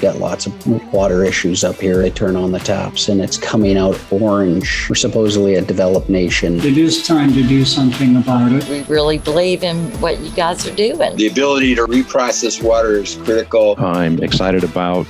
got lots of water issues up here. They turn on the taps and it's coming out orange. We're supposedly a developed nation. It is time to do something about it. We really believe in what you guys are doing. The ability to reprocess water is critical. I'm excited about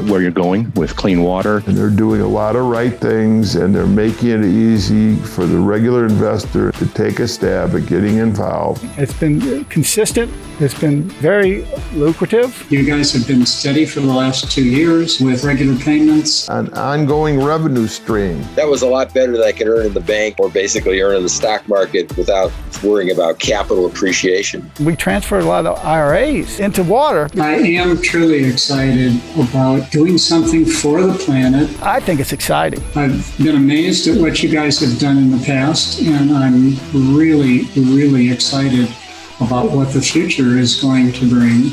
where you're going with clean water. And they're doing a lot of right things, and they're making it easy for the regular investor to take a stab at getting involved. It's been consistent. It's been very lucrative. You guys have been steady for the last 2 years with regular payments. An ongoing revenue stream. That was a lot better than I could earn in the bank or basically earn in the stock market without worrying about capital appreciation. We transferred a lot of IRAs into water. I am truly excited about doing something for the planet. I think it's exciting. I've been amazed at what you guys have done in the past, and I'm really, really excited about what the future is going to bring.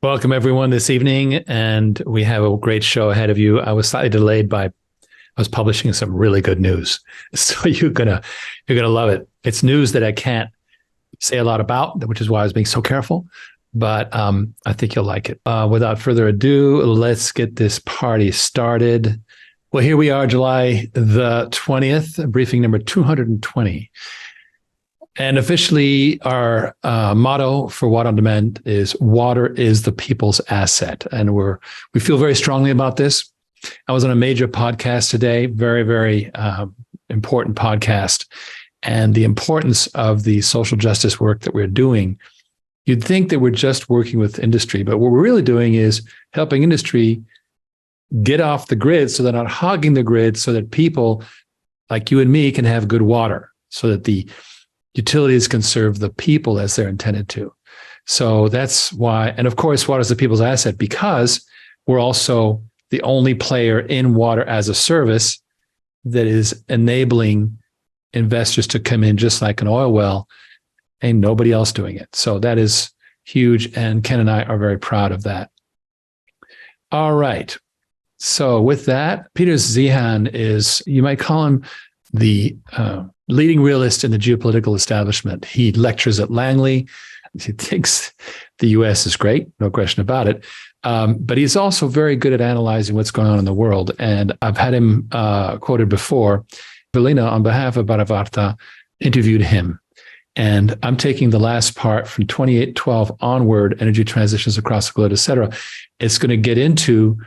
Welcome everyone this evening, and we have a great show ahead of you. I was slightly delayed by I was publishing some really good news, so you're gonna love it. It's news that I can't say a lot about, which is why I was being so careful. But I think you'll like it. Without further ado, let's get this party started. Well, here we are, July the 20th, briefing number 220. And officially, our motto for Water on Demand is "Water is the people's asset," and we feel very strongly about this. I was on a major podcast today, very, very important podcast, and the importance of the social justice work that we're doing. You'd think that we're just working with industry, but what we're really doing is helping industry get off the grid so they're not hogging the grid, so that people like you and me can have good water, so that the utilities can serve the people as they're intended to. So that's why, and of course, water is the people's asset because we're also the only player in water as a service that is enabling investors to come in just like an oil well. Ain't nobody else doing it. So that is huge. And Ken and I are very proud of that. All right. So with that, Peter Zeihan is, you might call him the leading realist in the geopolitical establishment. He lectures at Langley. He thinks the U.S. is great, no question about it. But he's also very good at analyzing what's going on in the world. And I've had him quoted before. Velina, on behalf of Baravarta, interviewed him. And I'm taking the last part from 2812 onward, energy transitions across the globe, et cetera. It's going to get into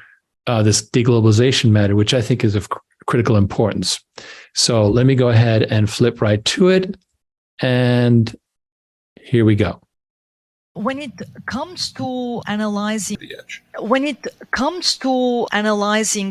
this de-globalization matter, which I think is of critical importance. So let me go ahead and flip right to it. And here we go. When it comes to analyzing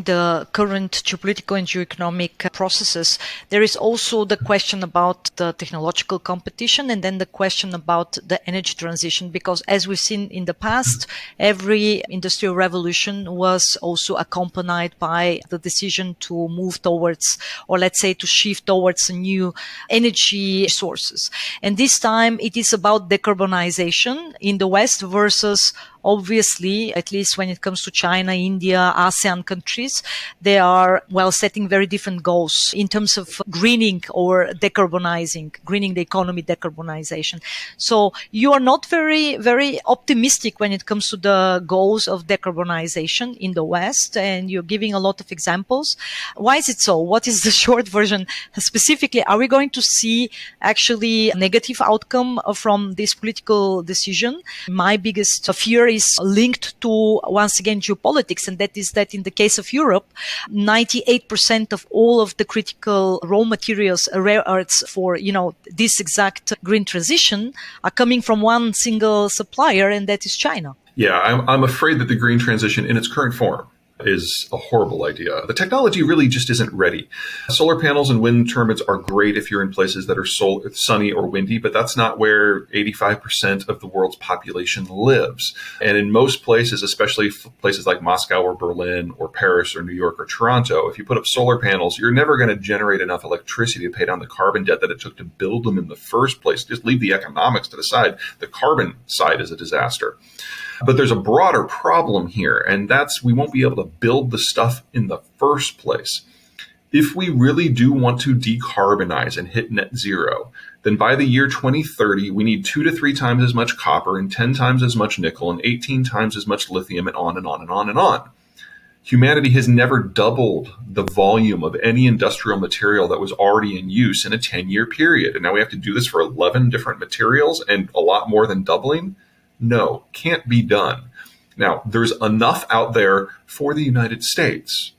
the current geopolitical and geoeconomic processes, there is also the question about the technological competition, and then the question about the energy transition, because as we've seen in the past, every industrial revolution was also accompanied by the decision to move towards, or let's say to shift towards new energy sources. And this time it is about decarbonization in the West versus, obviously, at least when it comes to China, India, ASEAN countries, they are, setting very different goals in terms of greening or decarbonizing, greening the economy, decarbonization. So you are not very, very optimistic when it comes to the goals of decarbonization in the West, and you're giving a lot of examples. Why is it so? What is the short version specifically? Are we going to see actually a negative outcome from this political decision? My biggest fear is linked to, once again, geopolitics, and that is that in the case of Europe, 98% of all of the critical raw materials, rare earths for, this exact green transition are coming from one single supplier, and that is China. Yeah, I'm afraid that the green transition in its current form is a horrible idea. The technology really just isn't ready. Solar panels and wind turbines are great if you're in places that are sunny or windy, but that's not where 85% of the world's population lives. And in most places, especially places like Moscow or Berlin or Paris or New York or Toronto, if you put up solar panels, you're never going to generate enough electricity to pay down the carbon debt that it took to build them in the first place. Just leave the economics to the side. The carbon side is a disaster. But there's a broader problem here, and that's we won't be able to build the stuff in the first place. If we really do want to decarbonize and hit net zero, then by the year 2030, we need 2 to 3 times as much copper and 10 times as much nickel and 18 times as much lithium and on and on and on and on. Humanity has never doubled the volume of any industrial material that was already in use in a 10-year period. And now we have to do this for 11 different materials and a lot more than doubling? No, can't be done. Now, there's enough out there for the United States,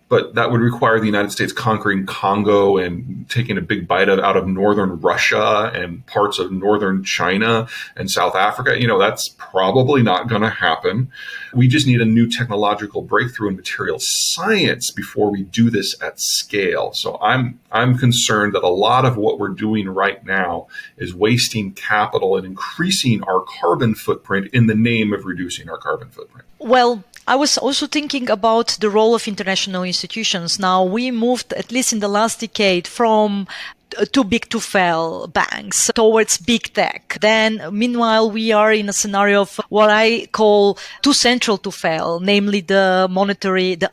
but that would require the United States conquering Congo and taking a big bite out of northern Russia and parts of northern China and South Africa. That's probably not going to happen. We just need a new technological breakthrough in material science before we do this at scale. So I'm concerned that a lot of what we're doing right now is wasting capital and increasing our carbon footprint in the name of reducing our carbon footprint. Well, I was also thinking about the role of international institutions. Now, we moved, at least in the last decade, from too big to fail banks towards big tech. Then, meanwhile, we are in a scenario of what I call too central to fail, namely the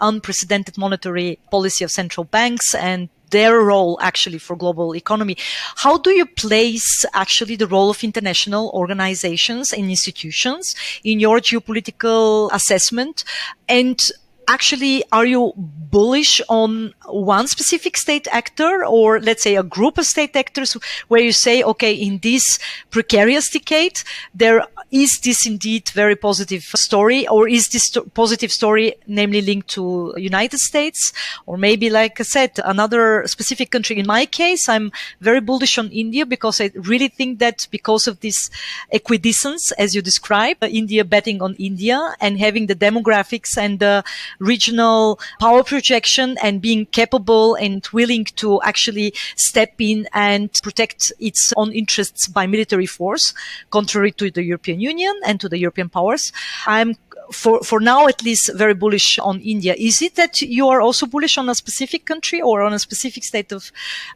unprecedented monetary policy of central banks and their role actually for global economy. How do you place actually the role of international organizations and institutions in your geopolitical assessment? And actually, are you bullish on one specific state actor, or let's say a group of state actors where you say, okay, in this precarious decade, there is this indeed very positive story, or is this positive story namely linked to United States, or maybe, like I said, another specific country? In my case, I'm very bullish on India because I really think that because of this equidistance, as you describe, India betting on India and having the demographics and the regional power projection and being capable and willing to actually step in and protect its own interests by military force, contrary to the European Union and to the European powers. I'm, for now at least, very bullish on India. Is it that you are also bullish on a specific country or on a specific state of,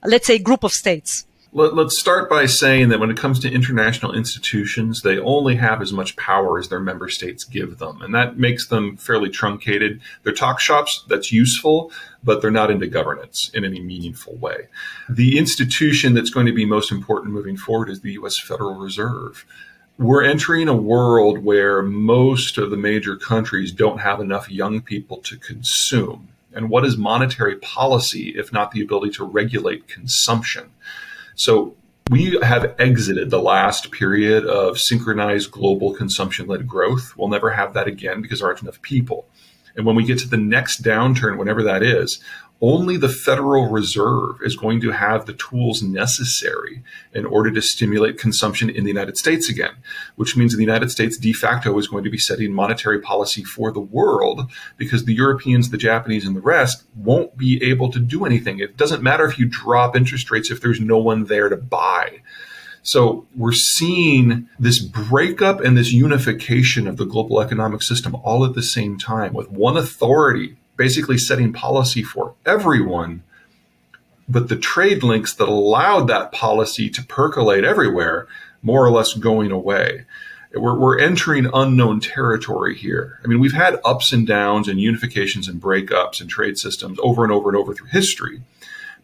let's say, group of states? Let's start by saying that when it comes to international institutions, they only have as much power as their member states give them. And that makes them fairly truncated. They're talk shops, that's useful, but they're not into governance in any meaningful way. The institution that's going to be most important moving forward is the U.S. Federal Reserve. We're entering a world where most of the major countries don't have enough young people to consume. And what is monetary policy if not the ability to regulate consumption? So we have exited the last period of synchronized global consumption-led growth. We'll never have that again because there aren't enough people. And when we get to the next downturn, whenever that is, only the Federal Reserve is going to have the tools necessary in order to stimulate consumption in the United States again, which means the United States de facto is going to be setting monetary policy for the world because the Europeans, the Japanese, and the rest won't be able to do anything. It doesn't matter if you drop interest rates if there's no one there to buy. So we're seeing this breakup and this unification of the global economic system all at the same time, with one authority basically setting policy for everyone, but the trade links that allowed that policy to percolate everywhere more or less going away. We're entering unknown territory here. I mean, we've had ups and downs and unifications and breakups and trade systems over and over and over through history,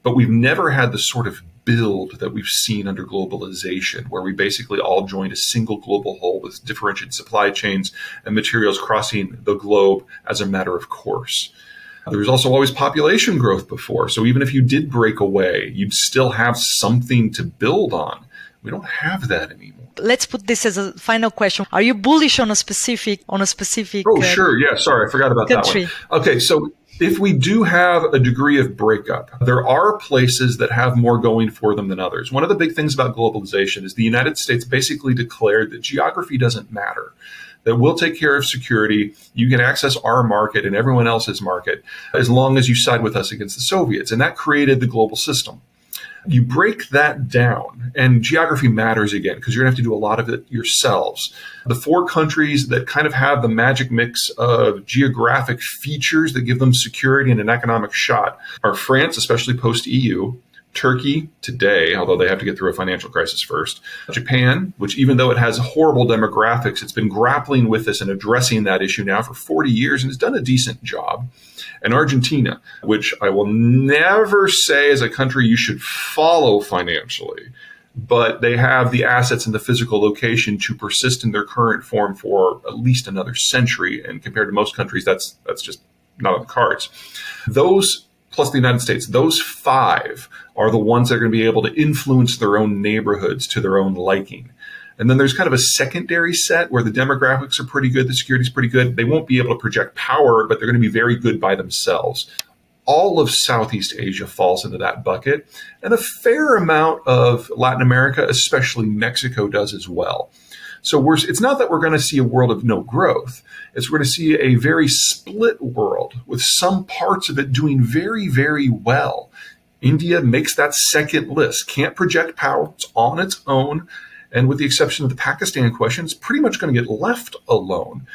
but we've never had the sort of build that we've seen under globalization, where we basically all joined a single global whole with differentiated supply chains and materials crossing the globe as a matter of course. There was also always population growth before. So even if you did break away, you'd still have something to build on. We don't have that anymore. Let's put this as a final question. Are you bullish on a specific Oh, sure. Yeah. Sorry. I forgot about country? That one. Okay. So if we do have a degree of breakup, there are places that have more going for them than others. One of the big things about globalization is the United States basically declared that geography doesn't matter, that we'll take care of security. You can access our market and everyone else's market as long as you side with us against the Soviets. And that created the global system. You break that down, and geography matters again because you're going to have to do a lot of it yourselves. The 4 countries that kind of have the magic mix of geographic features that give them security and an economic shot are France, especially post-EU, Turkey today, although they have to get through a financial crisis first. Japan, which even though it has horrible demographics, it's been grappling with this and addressing that issue now for 40 years and has done a decent job. And Argentina, which I will never say is a country you should follow financially, but they have the assets and the physical location to persist in their current form for at least another century. And compared to most countries, that's just not on the cards. Those, plus the United States, those five are the ones that are going to be able to influence their own neighborhoods to their own liking. And then there's kind of a secondary set where the demographics are pretty good, the security is pretty good. They won't be able to project power, but they're going to be very good by themselves. All of Southeast Asia falls into that bucket, and a fair amount of Latin America, especially Mexico, does as well. So it's not that we're going to see a world of no growth. It's we're going to see a very split world with some parts of it doing very, very well. India makes that second list, can't project power, it's on its own. And with the exception of the Pakistan question, it's pretty much going to get left alone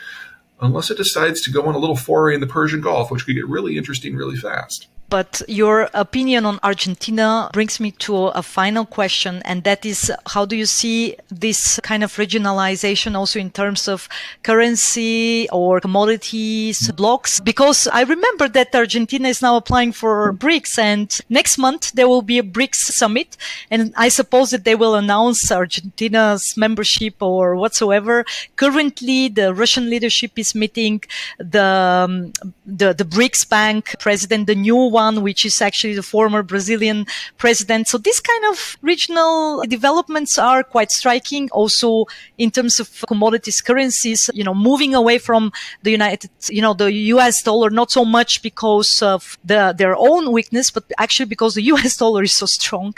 unless it decides to go on a little foray in the Persian Gulf, which could get really interesting really fast. But your opinion on Argentina brings me to a final question, and that is, how do you see this kind of regionalization also in terms of currency or commodities blocks? Because I remember that Argentina is now applying for BRICS, and next month there will be a BRICS summit, and I suppose that they will announce Argentina's membership or whatsoever. Currently, the Russian leadership is meeting the BRICS Bank president, the new one, which is actually the former Brazilian president. So these kind of regional developments are quite striking. Also, in terms of commodities, currencies, moving away from the the US dollar, not so much because of their own weakness, but actually because the US dollar is so strong,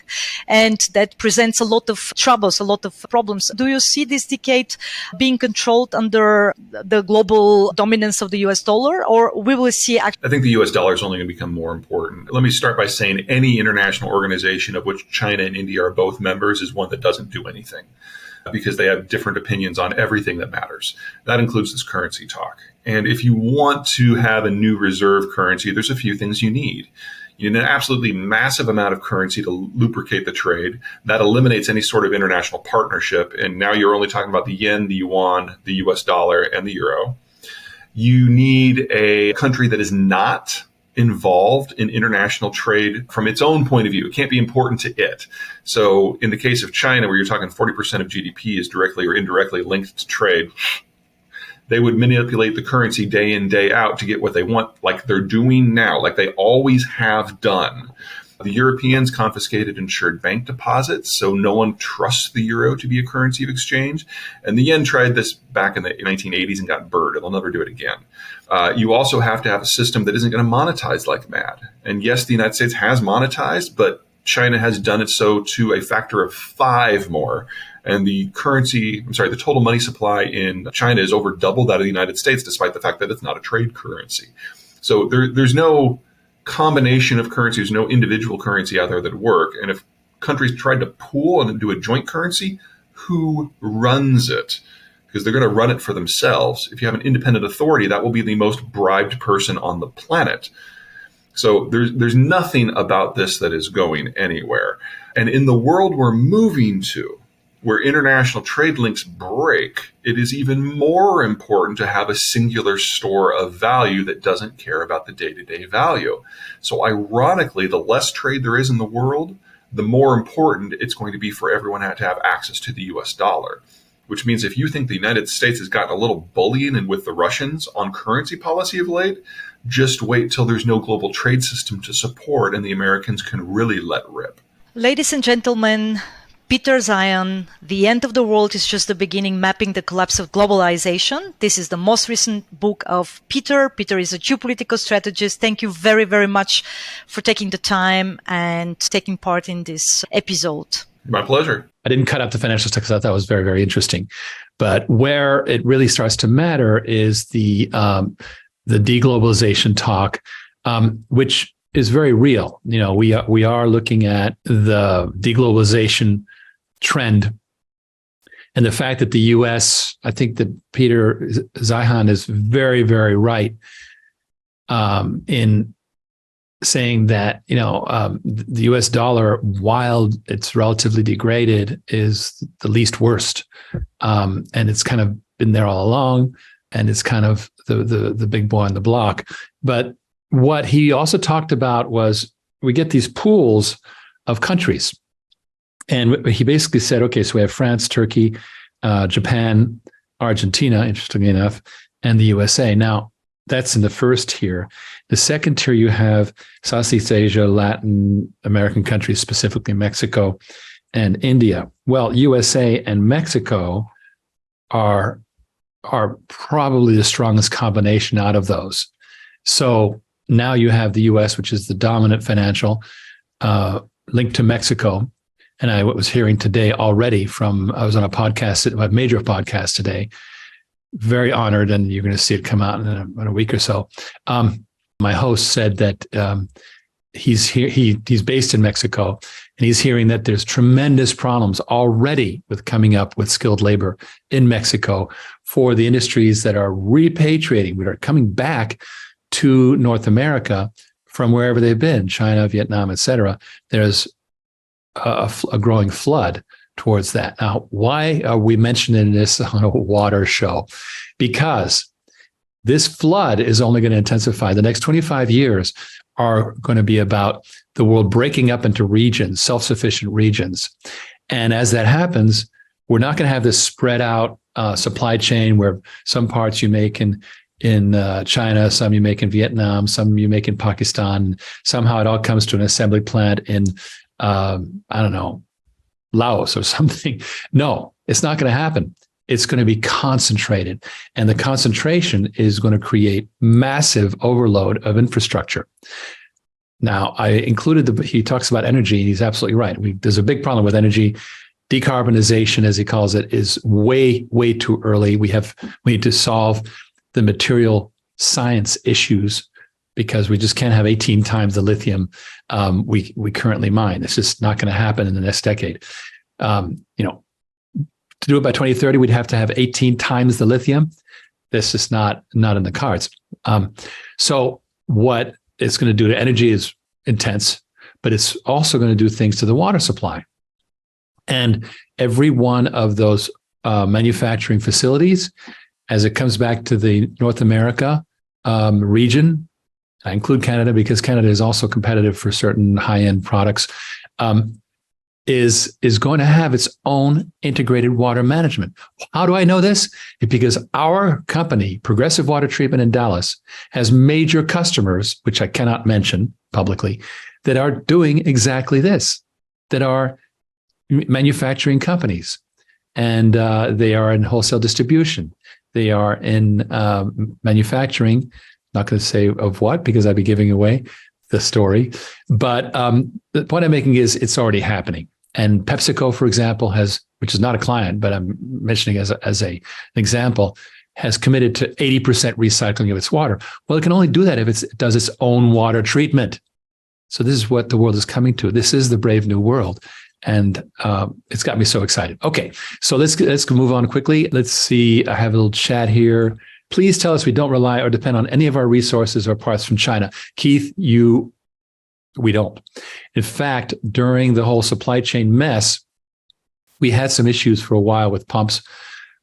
and that presents a lot of troubles, a lot of problems. Do you see this decade being controlled under the global dominance of the US dollar, or we will see? I think the US dollar is only going to become more important. Let me start by saying any international organization of which China and India are both members is one that doesn't do anything because they have different opinions on everything that matters. That includes this currency talk. And if you want to have a new reserve currency, there's a few things you need. You need an absolutely massive amount of currency to lubricate the trade. That eliminates any sort of international partnership. And now you're only talking about the yen, the yuan, the US dollar, and the euro. You need a country that is not involved in international trade from its own point of view. It can't be important to it. So in the case of China, where you're talking 40% of GDP is directly or indirectly linked to trade, they would manipulate the currency day in, day out to get what they want, like they're doing now, like they always have done. The Europeans confiscated insured bank deposits, so no one trusts the euro to be a currency of exchange. And the yen tried this back in the 1980s and got burned, and they'll never do it again. You also have to have a system that isn't going to monetize like mad. And yes, the United States has monetized, but China has done it so to a factor of 5 more. And the total money supply in China is over double that of the United States, despite the fact that it's not a trade currency. So there's no combination of currencies, no individual currency out there that work. And if countries tried to pool and do a joint currency, who runs it? Because they're going to run it for themselves. If you have an independent authority, that will be the most bribed person on the planet. So there's nothing about this that is going anywhere. And in the world we're moving to, where international trade links break, it is even more important to have a singular store of value that doesn't care about the day-to-day value. So ironically, the less trade there is in the world, the more important it's going to be for everyone to have access to the US dollar. Which means if you think the United States has gotten a little bullying and with the Russians on currency policy of late, just wait till there's no global trade system to support and the Americans can really let rip. Ladies and gentlemen, Peter Zeihan, The End of the World is Just the Beginning, Mapping the Collapse of Globalization. This is the most recent book of Peter. Peter is a geopolitical strategist. Thank you very, very much for taking the time and taking part in this episode. My pleasure. I didn't cut up the financial stuff because I thought that was very, very interesting. But where it really starts to matter is the de-globalization talk, which is very real. We are looking at the de-globalization trend, and the fact that the U.S. I think that Peter Zeihan is very, very right in saying that, the US dollar, while it's relatively degraded, is the least worst. And it's kind of been there all along, and it's kind of the big boy on the block. But what he also talked about was we get these pools of countries. And he basically said, okay, so we have France, Turkey, Japan, Argentina, interestingly enough, and the USA. Now, that's in the first tier. The second tier, you have Southeast Asia, Latin American countries, specifically Mexico and India. Well, USA and Mexico are probably the strongest combination out of those. So now you have the US, which is the dominant financial, linked to Mexico. And I was hearing today already I was on a major podcast today. Very honored, and you're going to see it come out in a week or so. My host said that he's here. He's based in Mexico, and he's hearing that there's tremendous problems already with coming up with skilled labor in Mexico for the industries that are repatriating, that are coming back to North America from wherever they've been, China, Vietnam, et cetera. There's a growing flood towards that. Now, why are we mentioning this on a water show? Because this flood is only going to intensify. The next 25 years are going to be about the world breaking up into regions, self-sufficient regions. And as that happens, we're not going to have this spread out supply chain where some parts you make in China, some you make in Vietnam, some you make in Pakistan. Somehow it all comes to an assembly plant in, Laos or something. No, it's not going to happen. It's going to be concentrated. And the concentration is going to create massive overload of infrastructure. Now, I included he talks about energy, and he's absolutely right. There's a big problem with energy. Decarbonization, as he calls it, is way, way too early. We need to solve the material science issues, because we just can't have 18 times the lithium we currently mine. It's just not going to happen in the next decade. To do it by 2030, we'd have to have 18 times the lithium. That's just not in the cards. So what it's going to do to energy is intense, but it's also going to do things to the water supply. And every one of those manufacturing facilities, as it comes back to the North America region, I include Canada because Canada is also competitive for certain high-end products, is going to have its own integrated water management. How do I know this? It's because our company, Progressive Water Treatment in Dallas, has major customers, which I cannot mention publicly, that are doing exactly this, that are manufacturing companies. And they are in wholesale distribution. They are in manufacturing. Not going to say of what, because I'd be giving away the story. But the point I'm making is it's already happening. And PepsiCo, for example, which is not a client, but I'm mentioning as an example, has committed to 80% recycling of its water. Well, it can only do that if it does its own water treatment. So this is what the world is coming to. This is the brave new world. And it's got me so excited. Okay, so let's move on quickly. Let's see. I have a little chat here. Please tell us we don't rely or depend on any of our resources or parts from China. Keith, we don't. In fact, during the whole supply chain mess, we had some issues for a while with pumps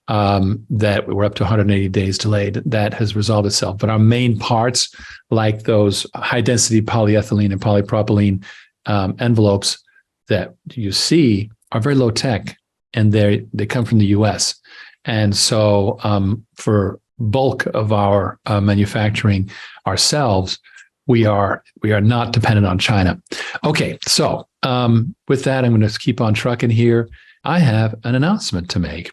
that were up to 180 days delayed. That has resolved itself. But our main parts, like those high-density polyethylene and polypropylene envelopes that you see, are very low tech, and they come from the US. And so for bulk of our manufacturing ourselves, we are not dependent on China. Okay, so with that, I'm going to keep on trucking here. I have an announcement to make.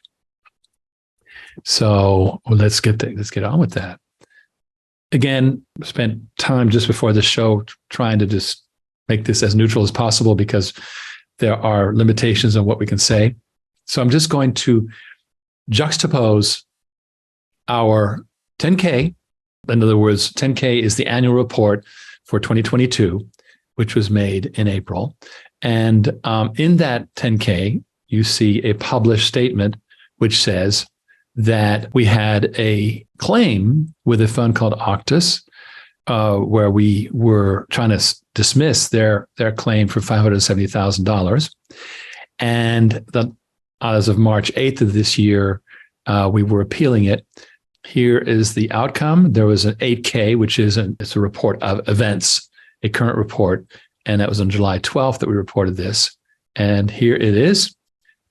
So let's get on with that. Again, spent time just before the show trying to just make this as neutral as possible because there are limitations on what we can say. So I'm just going to juxtapose our 10K. In other words, 10K is the annual report for 2022, which was made in April. And in that 10K, you see a published statement which says that we had a claim with a fund called Octus where we were trying to dismiss their claim for $570,000. And as of March 8th of this year, we were appealing it. Here is the outcome. There was an 8K, which is it's a report of events, a current report. And that was on July 12th that we reported this. And here it is.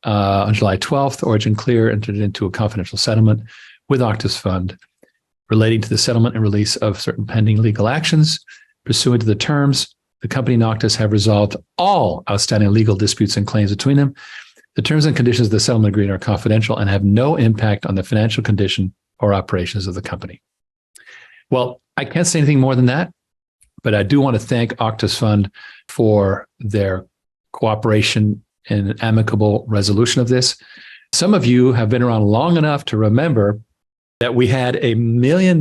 On July 12th, OriginClear entered into a confidential settlement with Octus Fund relating to the settlement and release of certain pending legal actions. Pursuant to the terms, the company and Octus have resolved all outstanding legal disputes and claims between them. The terms and conditions of the settlement agreement are confidential and have no impact on the financial condition or operations of the company. Well, I can't say anything more than that, but I do want to thank Octus Fund for their cooperation in an amicable resolution of this. Some of you have been around long enough to remember that we had $1 million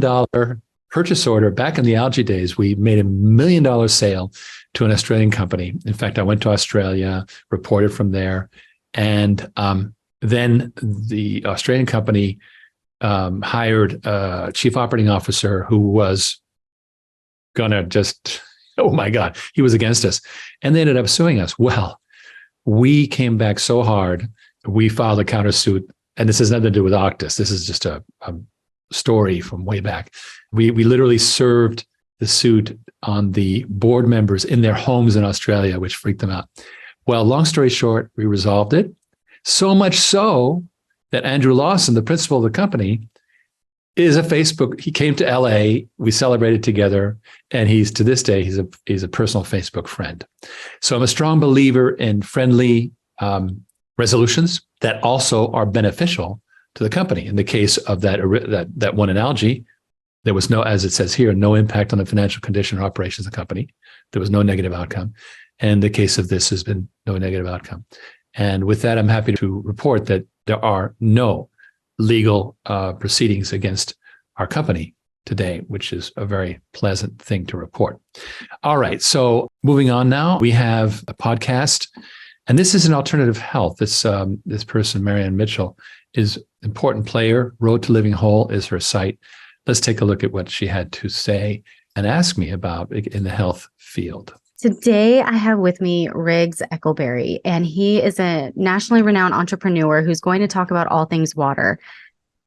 purchase order back in the algae days. We made $1 million sale to an Australian company. In fact, I went to Australia, reported from there, and then the Australian company hired a chief operating officer who was going to just, oh my God, he was against us. And they ended up suing us. Well, we came back so hard, we filed a countersuit. And this has nothing to do with Octus. This is just a story from way back. We literally served the suit on the board members in their homes in Australia, which freaked them out. Well, long story short, we resolved it. So much so that Andrew Lawson, the principal of the company, is a Facebook. He came to LA. We celebrated together, and he's to this day he's a personal Facebook friend. So I'm a strong believer in friendly resolutions that also are beneficial to the company. In the case of that one in algae, there was no, as it says here, no impact on the financial condition or operations of the company. There was no negative outcome. And the case of this has been no negative outcome. And with that, I'm happy to report that there are no legal proceedings against our company today, which is a very pleasant thing to report. All right. So moving on now, we have a podcast. And this is an alternative health. This person, Marianne Mitchell, is an important player. Road to Living Whole is her site. Let's take a look at what she had to say and ask me about in the health field. Today, I have with me Riggs Eckelberry, and he is a nationally renowned entrepreneur who's going to talk about all things water.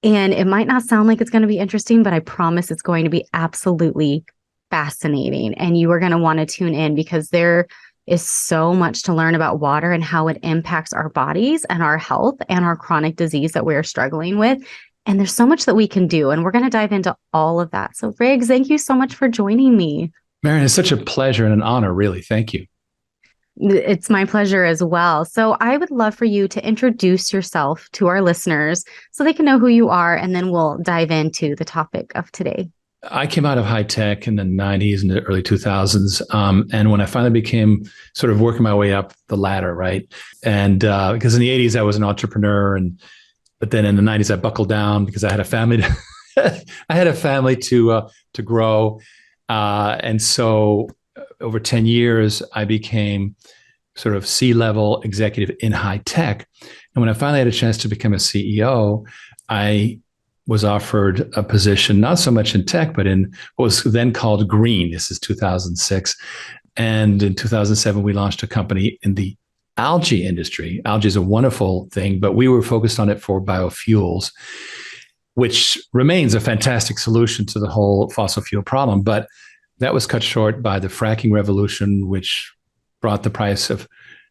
And it might not sound like it's going to be interesting, but I promise it's going to be absolutely fascinating. And you are going to want to tune in because there is so much to learn about water and how it impacts our bodies and our health and our chronic disease that we're struggling with. And there's so much that we can do. And we're going to dive into all of that. So Riggs, thank you so much for joining me. Marianne, it's such a pleasure and an honor, really. Thank you. It's my pleasure as well. So I would love for you to introduce yourself to our listeners so they can know who you are, and then we'll dive into the topic of today. I came out of high tech in the 90s and the early 2000s. And when I finally became sort of working my way up the ladder, right? And because in the 80s, I was an entrepreneur. But then in the 90s, I buckled down because I had a family. I had a family to grow. And so over 10 years, I became sort of C-level executive in high tech. And when I finally had a chance to become a CEO, I was offered a position, not so much in tech, but in what was then called green. This is 2006. And in 2007, we launched a company in the algae industry. Algae is a wonderful thing, but we were focused on it for biofuels, which remains a fantastic solution to the whole fossil fuel problem. But that was cut short by the fracking revolution, which brought the price of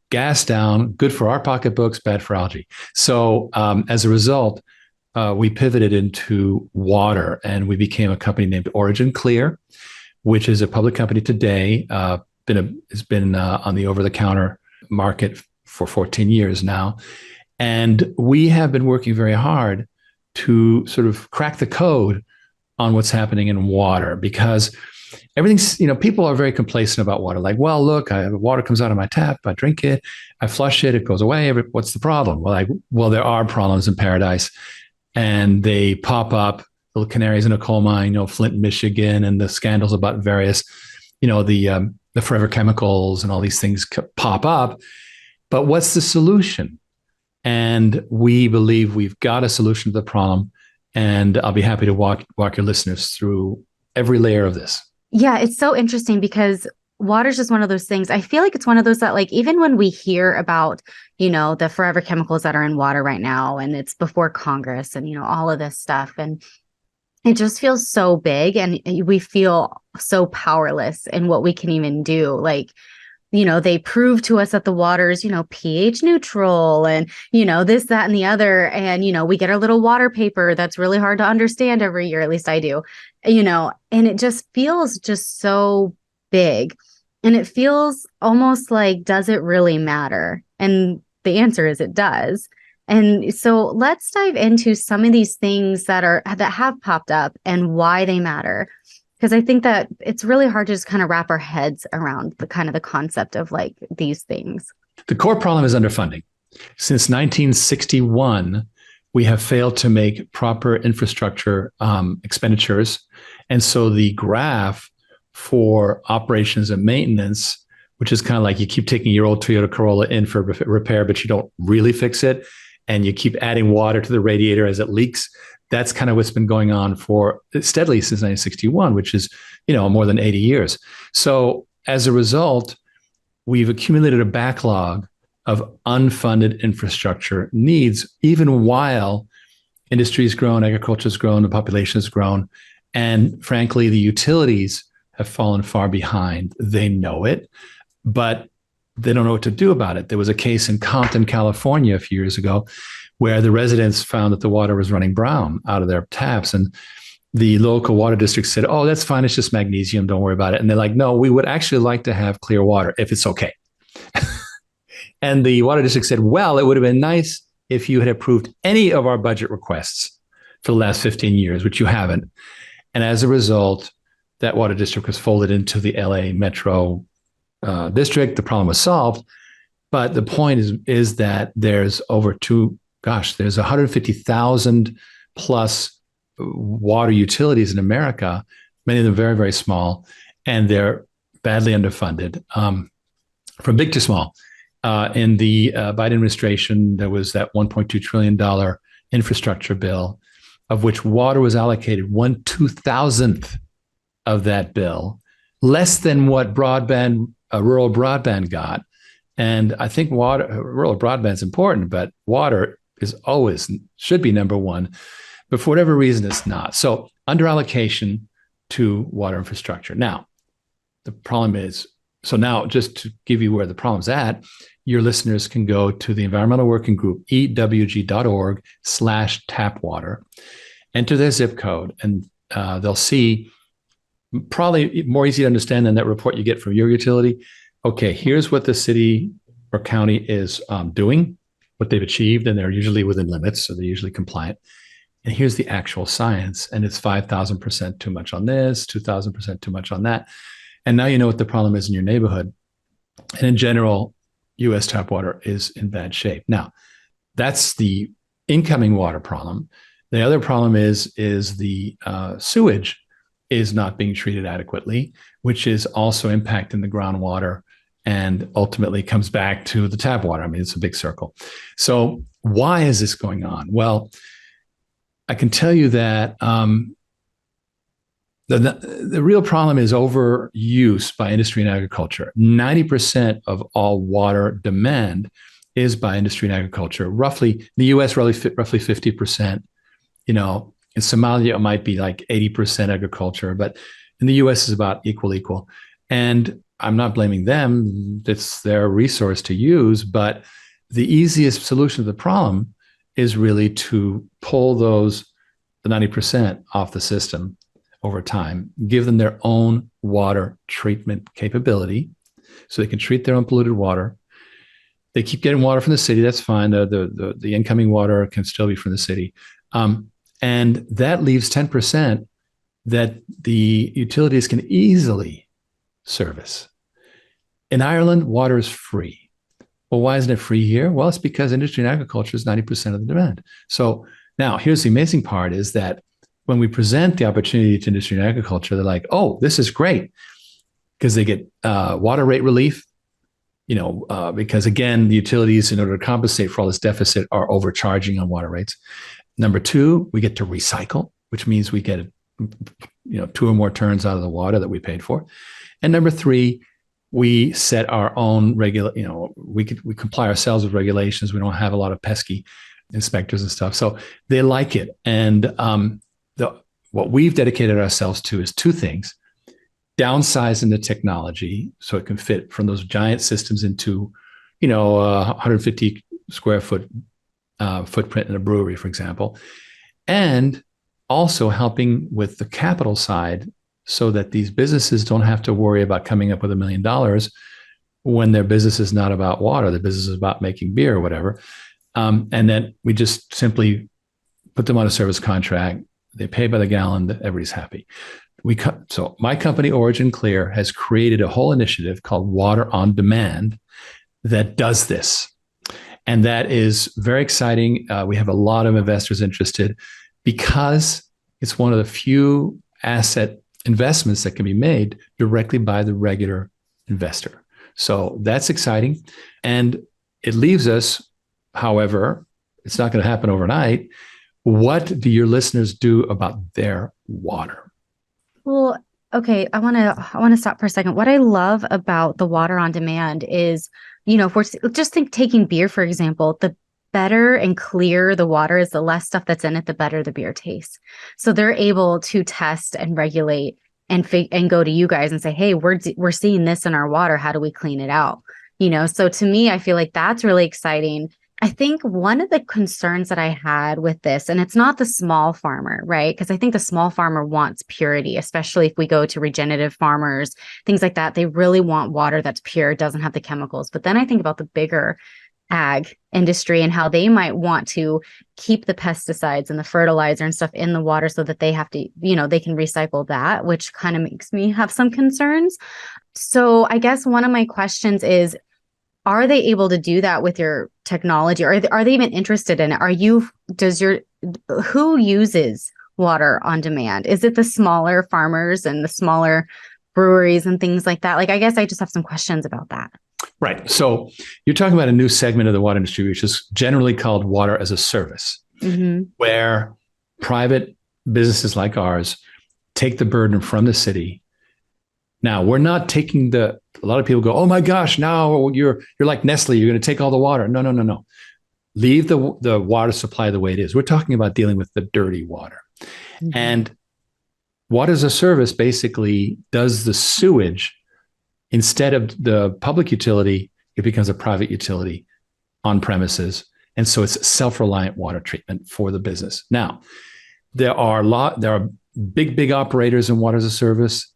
gas down, good for our pocketbooks, bad for algae. So as a result, we pivoted into water, and we became a company named OriginClear, which is a public company today. Has been on the over-the-counter market for 14 years now. And we have been working very hard to sort of crack the code on what's happening in water, because everything's, people are very complacent about water. Like, well, look, water comes out of my tap, I drink it, I flush it, it goes away. What's the problem? Well, there are problems in paradise, and they pop up, little canaries in a coal mine, Flint, Michigan, and the scandals about various, the forever chemicals and all these things pop up. But what's the solution? And we believe we've got a solution to the problem. And I'll be happy to walk your listeners through every layer of this. Yeah, it's so interesting because water is just one of those things. I feel like it's one of those that, like, even when we hear about, the forever chemicals that are in water right now, and it's before Congress and, all of this stuff, and it just feels so big and we feel so powerless in what we can even do. Like, they prove to us that the water is, pH neutral and, this, that, and the other. And, we get our little water paper that's really hard to understand every year. At least I do, and it just feels just so big. And it feels almost like, does it really matter? And the answer is it does. And so let's dive into some of these things that have popped up and why they matter. Because I think that it's really hard to just kind of wrap our heads around the concept of like these things. The core problem is underfunding. Since 1961, we have failed to make proper infrastructure expenditures. And so the graph for operations and maintenance, which is kind of like you keep taking your old Toyota Corolla in for repair, but you don't really fix it. And you keep adding water to the radiator as it leaks. That's kind of what's been going on for steadily since 1961, which is, more than 80 years. So as a result, we've accumulated a backlog of unfunded infrastructure needs, even while industry's grown, agriculture's grown, the population has grown. And frankly, the utilities have fallen far behind. They know it, but they don't know what to do about it. There was a case in Compton, California a few years ago where the residents found that the water was running brown out of their taps. And the local water district said, oh, that's fine. It's just magnesium. Don't worry about it. And they're like, no, we would actually like to have clear water if it's okay. And the water district said, well, it would have been nice if you had approved any of our budget requests for the last 15 years, which you haven't. And as a result, that water district was folded into the LA Metro district. The problem was solved. But the point is that there's there's 150,000 plus water utilities in America, many of them very, very small, and they're badly underfunded, from big to small. In the Biden administration, there was that $1.2 trillion infrastructure bill, of which water was allocated 1/2000th of that bill, less than what rural broadband got. And I think rural broadband is important, but water should be number one. But for whatever reason, it's not. So under allocation to water infrastructure. Now, the problem is, now just to give you where the problem's at, your listeners can go to the environmental working group, ewg.org/tapwater, enter their zip code, and they'll see, probably more easy to understand than that report you get from your utility. Okay, here's what the city or county is doing, what they've achieved, and they're usually within limits, so they're usually compliant. And here's the actual science, and it's 5,000% too much on this, 2,000% too much on that. And now you know what the problem is in your neighborhood. And in general, U.S. tap water is in bad shape. Now, that's the incoming water problem. The other problem is the sewage is not being treated adequately, which is also impacting the groundwater and ultimately comes back to the tap water. I mean, it's a big circle. So why is this going on? Well, I can tell you that the real problem is overuse by industry and agriculture. 90% of all water demand is by industry and agriculture. Roughly, in the U.S., roughly 50%. In Somalia, it might be like 80% agriculture, but in the U.S. is about equal. And I'm not blaming them. It's their resource to use. But the easiest solution to the problem is really to pull the 90% off the system over time, give them their own water treatment capability so they can treat their own polluted water. They keep getting water from the city. That's fine. The incoming water can still be from the city. And that leaves 10% that the utilities can easily service. In Ireland, water is free. Well, why isn't it free here? Well, it's because industry and agriculture is 90% of the demand. So now here's the amazing part is that when we present the opportunity to industry and agriculture, they're like, oh, this is great, because they get water rate relief, because again, the utilities, in order to compensate for all this deficit, are overcharging on water rates. Number two, we get to recycle, which means we get 2 or more turns out of the water that we paid for. And number 3, we set our own we comply ourselves with regulations. We don't have a lot of pesky inspectors and stuff. So they like it. And what we've dedicated ourselves to is 2 things: downsizing the technology so it can fit from those giant systems into, 150 square foot footprint in a brewery, for example, and also helping with the capital side so that these businesses don't have to worry about coming up with $1 million when their business is not about water. The business is about making beer or whatever. And then we just simply put them on a service contract. They pay by the gallon. Everybody's happy. So my company, OriginClear, has created a whole initiative called Water on Demand that does this. And that is very exciting. We have a lot of investors interested because it's one of the few asset investments that can be made directly by the regular investor. So that's exciting. And it leaves us, however, it's not going to happen overnight. What do your listeners do about their water? Well, okay, I want to stop for a second. What I love about the water on demand is, if we're just taking beer, for example, the better and clearer the water is, the less stuff that's in it, the better the beer tastes. So they're able to test and regulate and go to you guys and say, hey, we're seeing this in our water. How do we clean it out? So to me, I feel like that's really exciting. I think one of the concerns that I had with this, and it's not the small farmer, right? Because I think the small farmer wants purity, especially if we go to regenerative farmers, things like that. They really want water that's pure, doesn't have the chemicals. But then I think about the bigger ag industry and how they might want to keep the pesticides and the fertilizer and stuff in the water so that they have to, they can recycle that, which kind of makes me have some concerns. So I guess one of my questions is, are they able to do that with your technology? Or are they even interested in it? Who uses water on demand? Is it the smaller farmers and the smaller breweries and things like that? I guess I just have some questions about that. Right. So you're talking about a new segment of the water industry, which is generally called water as a service, where private businesses like ours take the burden from the city. Now, we're not taking a lot of people go, oh my gosh, now you're like Nestle, you're going to take all the water. No. Leave the water supply the way it is. We're talking about dealing with the dirty water. And water as a service basically does the sewage. Instead of the public utility, it becomes a private utility on premises. And so it's self-reliant water treatment for the business. Now, there are big operators in water as a service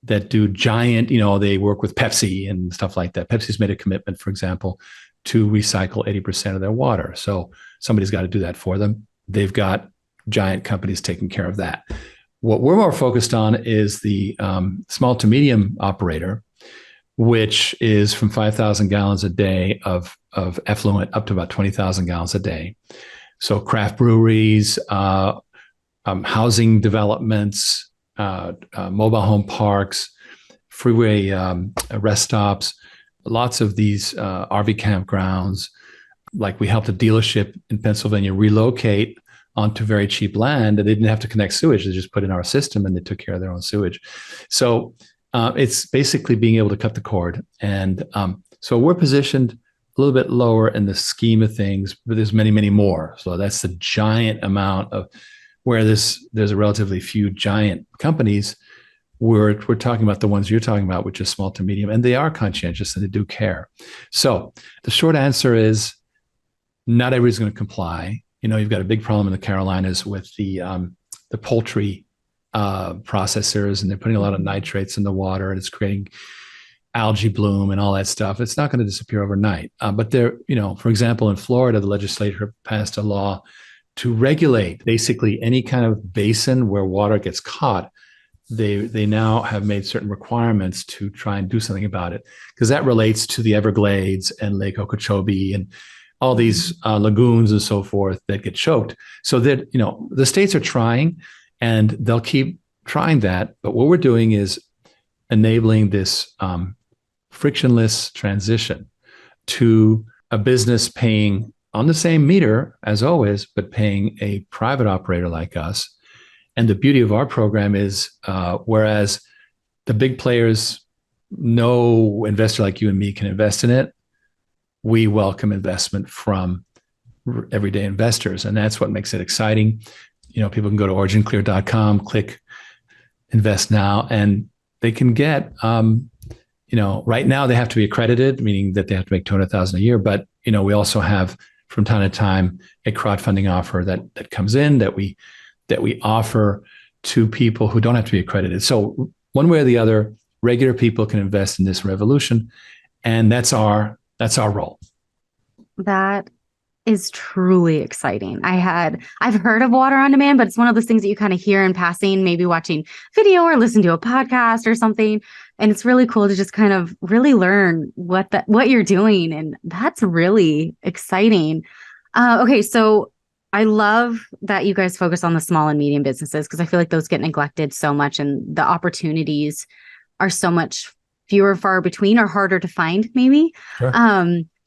that do giant, they work with Pepsi and stuff like that. Pepsi's made a commitment, for example, to recycle 80% of their water. So somebody's got to do that for them. They've got giant companies taking care of that. What we're more focused on is the small to medium operator, which is from 5,000 gallons a day of effluent up to about 20,000 gallons a day. So craft breweries, housing developments, mobile home parks, freeway rest stops, lots of these RV campgrounds. Like we helped a dealership in Pennsylvania relocate onto very cheap land, and they didn't have to connect sewage. They just put in our system and they took care of their own sewage. So it's basically being able to cut the cord. And so we're positioned a little bit lower in the scheme of things, but there's many, many more. So that's the giant amount of where there's a relatively few giant companies. We're talking about the ones you're talking about, which is small to medium, and they are conscientious and they do care. So the short answer is not everybody's going to comply. You've got a big problem in the Carolinas with the poultry processors, and they're putting a lot of nitrates in the water, and it's creating algae bloom and all that stuff. It's not going to disappear overnight. But for example, in Florida, the legislature passed a law to regulate basically any kind of basin where water gets caught. They now have made certain requirements to try and do something about it, because that relates to the Everglades and Lake Okeechobee and all these lagoons and so forth that get choked. So that, the states are trying, and they'll keep trying that. But what we're doing is enabling this frictionless transition to a business paying on the same meter as always, but paying a private operator like us And the beauty of our program is, whereas the big players, no investor like you and me can invest in it, we welcome investment from everyday investors. And that's what makes it exciting. People can go to originclear.com, click invest now, and they can get, right now they have to be accredited, meaning that they have to make $200,000 a year. But, we also have from time to time a crowdfunding offer that comes in that we offer to people who don't have to be accredited. So one way or the other, regular people can invest in this revolution. And that's our role. That is truly exciting. I've heard of water on demand, but it's one of those things that you kind of hear in passing, maybe watching video or listen to a podcast or something. And it's really cool to just kind of really learn what you're doing. And that's really exciting. Okay. So I love that you guys focus on the small and medium businesses, because I feel like those get neglected so much, and the opportunities are so much fewer, far between, or harder to find maybe. Sure.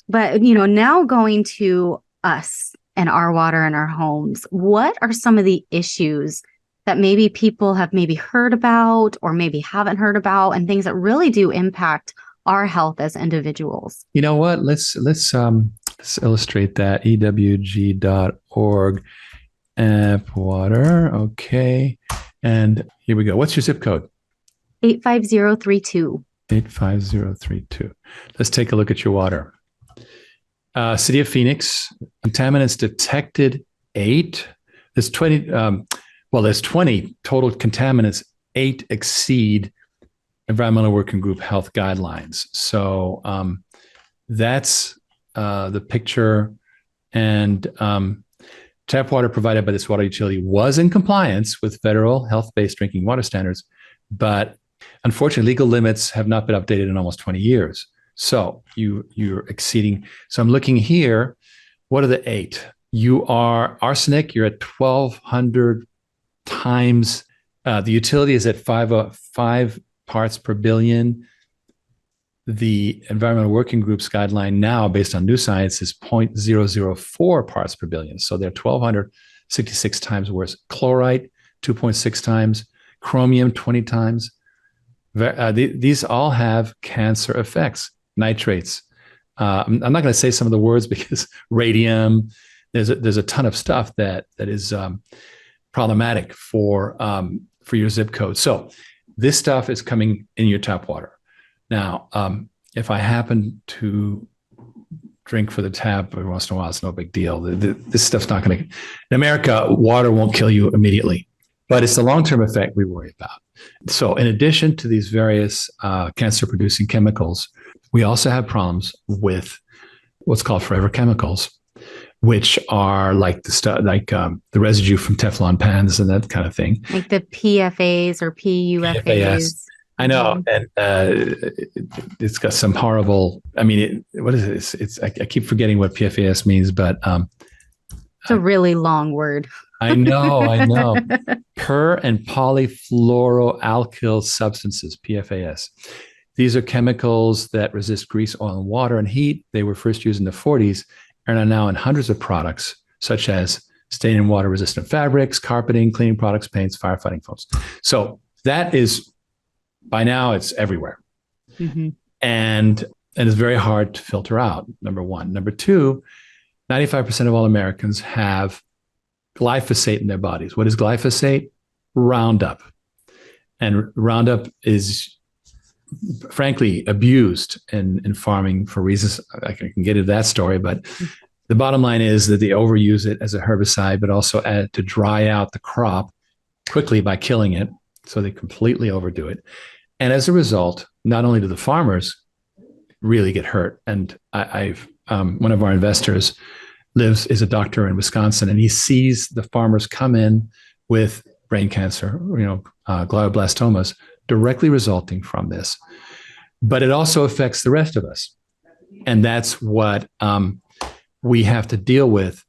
But, now going to us and our water in our homes, what are some of the issues that maybe people have maybe heard about or maybe haven't heard about, and things that really do impact our health as individuals? You know what? Let's illustrate that. ewg.org app water. Okay. And here we go. What's your zip code? 85032. 85032. Let's take a look at your water. City of Phoenix, contaminants detected 8. There's 20. There's 20 total contaminants. 8 exceed Environmental Working Group health guidelines. So that's the picture. And tap water provided by this water utility was in compliance with federal health-based drinking water standards, but unfortunately, legal limits have not been updated in almost 20 years. So you're exceeding. So I'm looking here. What are the 8? You are arsenic. You're at 1,200 times. The utility is at 5 parts per billion. The Environmental Working Group's guideline now, based on new science, is 0.004 parts per billion. So they're 1,266 times worse. Chloride, 2.6 times. Chromium, 20 times. These all have cancer effects. Nitrates. I'm not going to say some of the words because radium. There's a ton of stuff that is problematic for your zip code. So this stuff is coming in your tap water. Now, if I happen to drink for the tap every once in a while, it's no big deal. This stuff's not going to. In America, water won't kill you immediately, but it's the long-term effect we worry about. So in addition to these various cancer-producing chemicals, we also have problems with what's called forever chemicals, which are like the residue from Teflon pans and that kind of thing. Like the PFAs or PUFAs. PFAS. I know, and it's got some horrible. I mean, what is it? I keep forgetting what PFAS means, but it's a really long word. I know. Per and polyfluoroalkyl substances, PFAS. These are chemicals that resist grease, oil, and water and heat. They were first used in the 40s and are now in hundreds of products, such as stain and water resistant fabrics, carpeting, cleaning products, paints, firefighting foams. So that is, by now, it's everywhere. Mm-hmm. And it's very hard to filter out, number one. Number two, 95% of all Americans have glyphosate in their bodies. What is glyphosate? Roundup. And Roundup is, frankly, abused in farming for reasons. I can get into that story, but the bottom line is that they overuse it as a herbicide, but also to dry out the crop quickly by killing it. So they completely overdo it. And as a result, not only do the farmers really get hurt, and I've one of our investors is a doctor in Wisconsin, and he sees the farmers come in with brain cancer, glioblastomas, directly resulting from this. But it also affects the rest of us. And that's what we have to deal with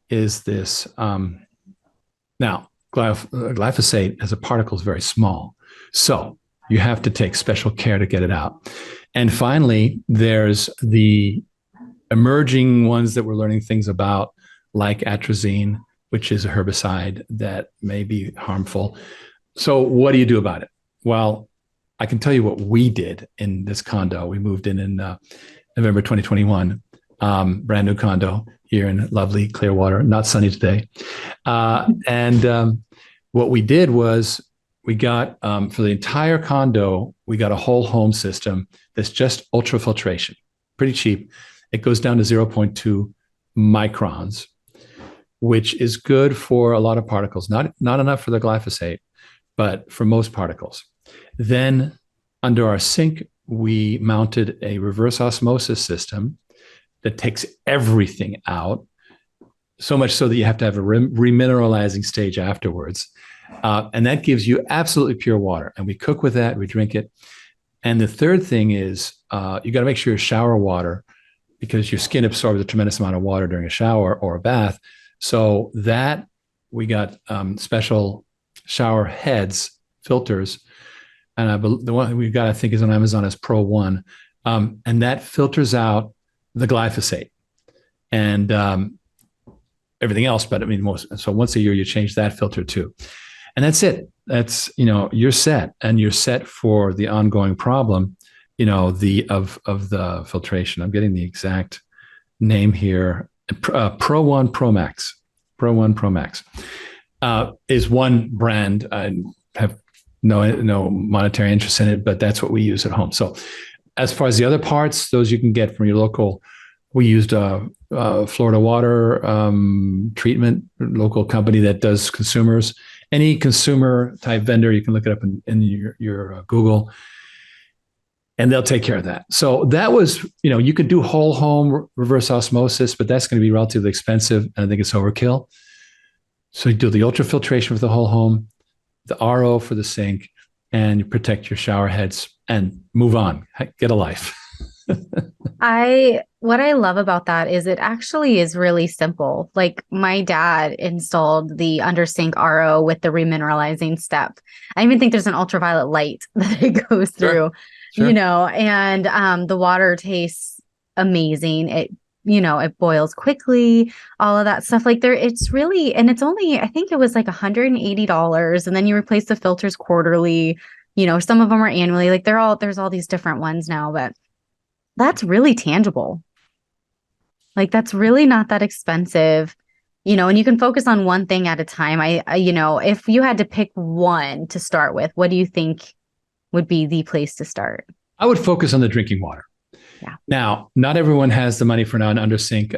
is this. Now, glyphosate as a particle is very small. So you have to take special care to get it out. And finally, there's the emerging ones that we're learning things about, like atrazine, which is a herbicide that may be harmful. So what do you do about it? Well, I can tell you what we did in this condo. We moved in November 2021, brand new condo here in lovely Clearwater, not sunny today. And what we did was we got, for the entire condo, we got a whole home system that's just ultrafiltration, pretty cheap. It goes down to 0.2 microns, which is good for a lot of particles, not enough for the glyphosate, but for most particles. Then under our sink, we mounted a reverse osmosis system that takes everything out, so much so that you have to have a remineralizing stage afterwards. And that gives you absolutely pure water. And we cook with that, we drink it. And the third thing is you got to make sure your shower water, because your skin absorbs a tremendous amount of water during a shower or a bath. So that we got special shower heads, filters. And the one we've got, I think, is on Amazon is Pro 1. And that filters out the glyphosate and everything else. But I mean, so once a year, you change that filter too. And that's it. That's, you're set, and you're set for the ongoing problem, of the filtration. I'm getting the exact name here. Pro 1 Pro Max. Pro 1 Pro Max is one brand. I have no monetary interest in it, but that's what we use at home. So as far as the other parts, those you can get from your local, we used Florida Water Treatment, local company that does consumers. Any consumer type vendor, you can look it up in your Google, and they'll take care of that. So that was, you could do whole home reverse osmosis, but that's going to be relatively expensive, and I think it's overkill. So you do the ultrafiltration for the whole home, the RO for the sink, and you protect your shower heads and move on, get a life. What I love about that is it actually is really simple. Like my dad installed the under sink RO with the remineralizing step. I even think there's an ultraviolet light that it goes through, Sure. And the water tastes amazing. It boils quickly, all of that stuff. Like it's really, and it's only, I think it was like $180, and then you replace the filters quarterly. Some of them are annually. Like there's all these different ones now, but that's really tangible. Like that's really not that expensive, and you can focus on one thing at a time. I if you had to pick one to start with, what do you think would be the place to start? I would focus on the drinking water. Yeah. Now, not everyone has the money for an under sink.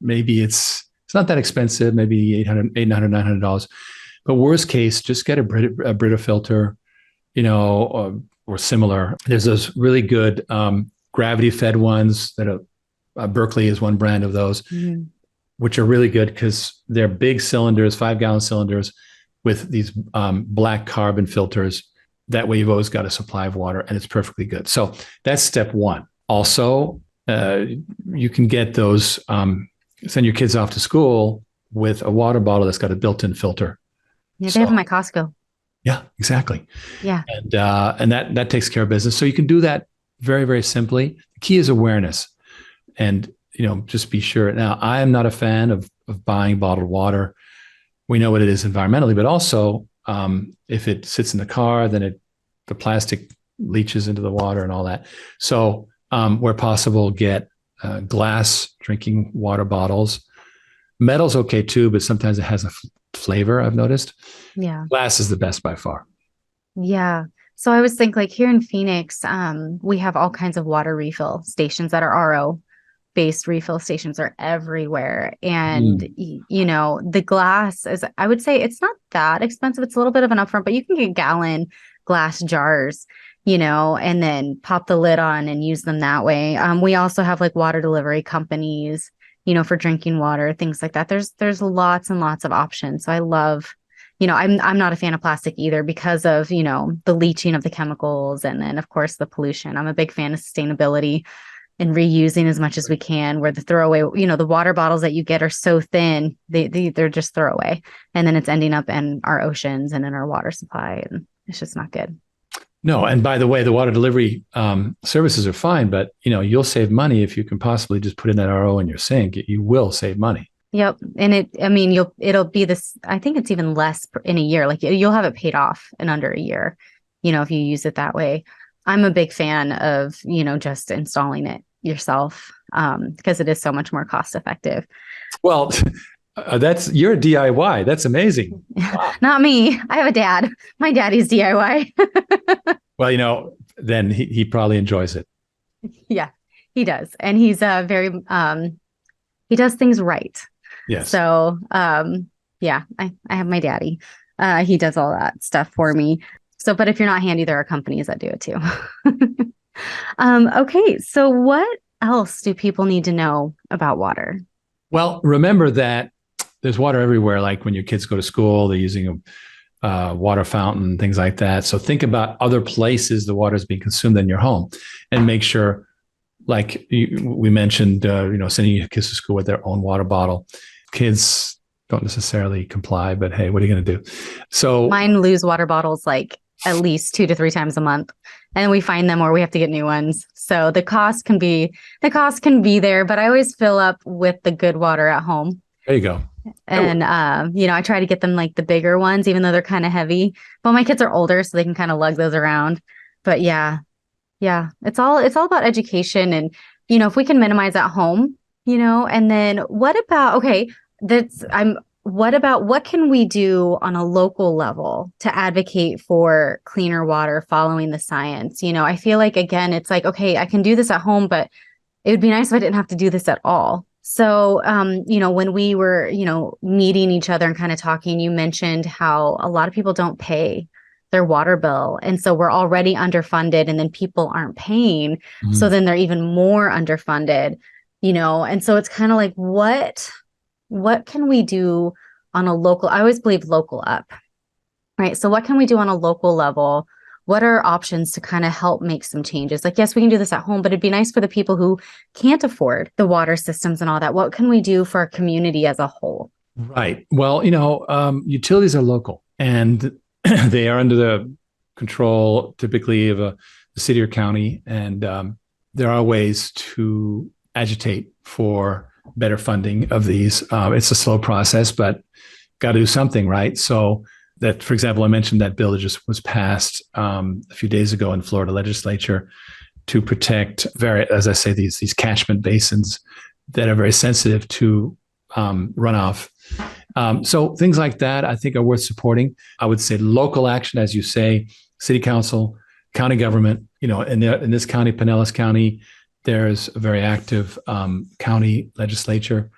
Maybe it's not that expensive, maybe $800, $900. But worst case, just get a Brita filter, or similar. There's those really good gravity fed ones that Berkeley is one brand of those, which are really good because they're big cylinders, 5-gallon cylinders with these black carbon filters. That way you've always got a supply of water, and it's perfectly good. So that's step one. Also, you can get those, send your kids off to school with a water bottle that's got a built-in filter. Yeah, they have them at Costco. Yeah, exactly. Yeah. And that takes care of business. So you can do that very, very simply. The key is awareness, and just be sure. Now, I am not a fan of buying bottled water. We know what it is environmentally, but also if it sits in the car, then the plastic leaches into the water and all that. So where possible, get glass drinking water bottles. Metal's okay too, but sometimes it has a flavor, I've noticed. Yeah. Glass is the best by far. Yeah. So I was thinking, like here in Phoenix, we have all kinds of water refill stations that are RO based. Refill stations are everywhere. And, the glass is, I would say it's not that expensive. It's a little bit of an upfront, but you can get gallon glass jars, and then pop the lid on and use them that way. We also have like water delivery companies, for drinking water, things like that. There's lots and lots of options. So I love, I'm not a fan of plastic either because of, the leaching of the chemicals and then of course the pollution. I'm a big fan of sustainability and reusing as much as we can, where the throwaway, the water bottles that you get are so thin, they're just throwaway. And then it's ending up in our oceans and in our water supply. And it's just not good. No. And by the way, the water delivery services are fine, but you'll save money if you can possibly just put in that RO in your sink. You will save money. Yep. And it'll be this, I think it's even less in a year. Like you'll have it paid off in under a year, if you use it that way. I'm a big fan of, just installing it yourself, because it is so much more cost effective. Well, you're a DIY. That's amazing. Wow. Not me. I have a dad. My daddy's DIY. Well, then he probably enjoys it. Yeah, he does. And he's he does things right. Yes. So, yeah, I have my daddy. He does all that stuff for me. So, but if you're not handy, there are companies that do it too. Okay. So what else do people need to know about water? Well, remember that there's water everywhere. Like when your kids go to school, they're using a water fountain, things like that. So think about other places the water is being consumed in your home, and make sure, like we mentioned, sending your kids to school with their own water bottle. Kids don't necessarily comply, but hey, what are you going to do? So mine lose water bottles like at least 2 to 3 times a month, and we find them or we have to get new ones. So the cost can be there, but I always fill up with the good water at home. There you go. And I try to get them like the bigger ones, even though they're kind of heavy. But my kids are older, so they can kind of lug those around. But yeah, it's all about education, and if we can minimize at home, and then what about what can we do on a local level to advocate for cleaner water following the science? I feel like, again, it's like, okay, I can do this at home, but it would be nice if I didn't have to do this at all. So, when we were, meeting each other and kind of talking, you mentioned how a lot of people don't pay their water bill. And so we're already underfunded, and then people aren't paying. Mm-hmm. So then they're even more underfunded, and so it's kind of like, what can we do on a local, I always believe local up, right? So what can we do on a local level? What are options to kind of help make some changes? Like, yes, we can do this at home, but it'd be nice for the people who can't afford the water systems and all that. What can we do for our community as a whole? Right. Well, utilities are local, and they are under the control typically of a city or county. And there are ways to agitate for better funding of these. It's a slow process, but got to do something, right? So that, for example, I mentioned that bill that just was passed a few days ago in Florida legislature to protect as I say, these catchment basins that are very sensitive to runoff. So things like that, I think, are worth supporting. I would say local action, as you say, city council, county government. In this county, Pinellas County, there's a very active county legislature,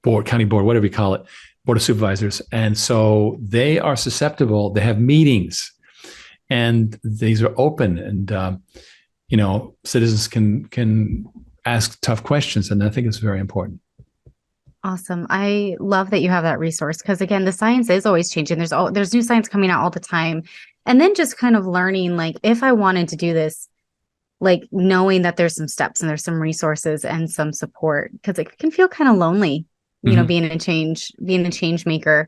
county board, whatever you call it, board of supervisors. And so they are susceptible. They have meetings, and these are open, and citizens can ask tough questions, and I think it's very important. Awesome. I love that you have that resource, because again, the science is always changing. There's new science coming out all the time. And then just kind of learning, like, if I wanted to do this, like knowing that there's some steps and there's some resources and some support, because it can feel kind of lonely, being a change maker.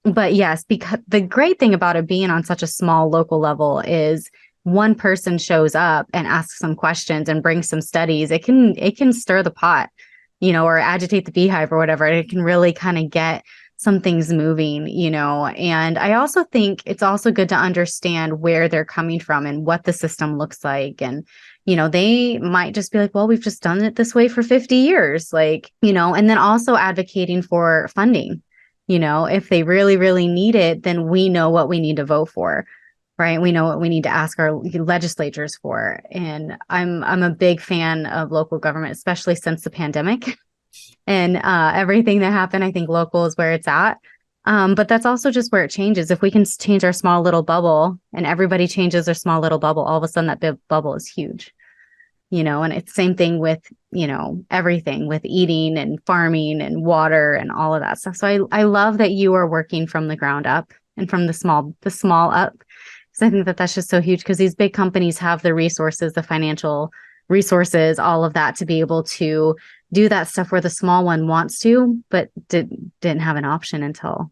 But yes, because the great thing about it being on such a small local level is one person shows up and asks some questions and brings some studies. It can stir the pot, or agitate the beehive or whatever. It can really kind of get some things moving, and I also think it's also good to understand where they're coming from and what the system looks like. And, they might just be like, well, we've just done it this way for 50 years, and then also advocating for funding. If they really, really need it, then we know what we need to vote for, right? We know what we need to ask our legislatures for. And I'm a big fan of local government, especially since the pandemic. And everything that happened, I think local is where it's at. But that's also just where it changes. If we can change our small little bubble and everybody changes their small little bubble, all of a sudden that big bubble is huge. And it's the same thing with, everything with eating and farming and water and all of that stuff. So I love that you are working from the ground up and from the small up. Because I think that that's just so huge, because these big companies have the resources, the financial resources, all of that to be able to do that stuff where the small one wants to, but didn't have an option until